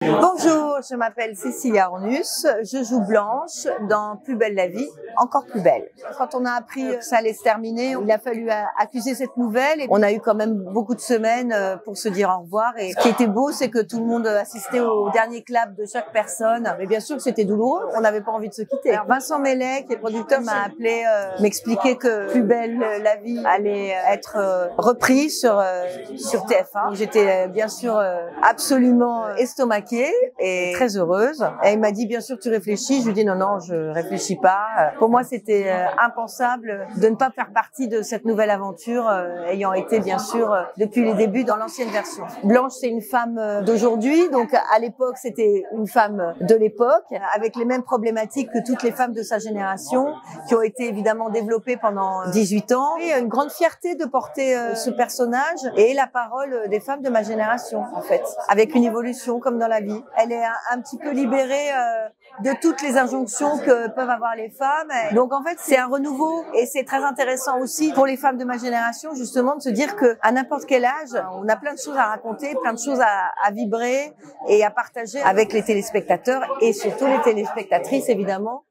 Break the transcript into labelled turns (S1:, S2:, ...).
S1: Bonjour, je m'appelle Cécilia Ornus, je joue Blanche dans Plus belle la vie, encore plus belle. Quand on a appris que ça allait se terminer, il a fallu accuser cette nouvelle et on a eu quand même beaucoup de semaines pour se dire au revoir. Et ce qui était beau, c'est que tout le monde assistait au dernier clap de chaque personne. Mais bien sûr que c'était douloureux, on n'avait pas envie de se quitter. Alors Vincent Mellet, qui est producteur, m'a appelé, m'expliquer que Plus belle la vie allait être repris sur TF1. J'étais bien sûr absolument estomaquée et très heureuse. Et il m'a dit, bien sûr, tu réfléchis. Je lui ai dit, non, je réfléchis pas. Pour moi, c'était impensable de ne pas faire partie de cette nouvelle aventure, ayant été, bien sûr, depuis les débuts dans l'ancienne version. Blanche, c'est une femme d'aujourd'hui. Donc, à l'époque, c'était une femme de l'époque, avec les mêmes problématiques que toutes les femmes de sa génération, qui ont été évidemment développées pendant 18 ans. Et une grande fierté de porter ce personnage et la parole des femmes de ma génération, en fait, avec une évolution comme dans la vie. Elle est un petit peu libérée de toutes les injonctions que peuvent avoir les femmes. Donc en fait, c'est un renouveau et c'est très intéressant aussi pour les femmes de ma génération, justement, de se dire que à n'importe quel âge, on a plein de choses à raconter, plein de choses à vibrer et à partager avec les téléspectateurs et surtout les téléspectatrices, évidemment.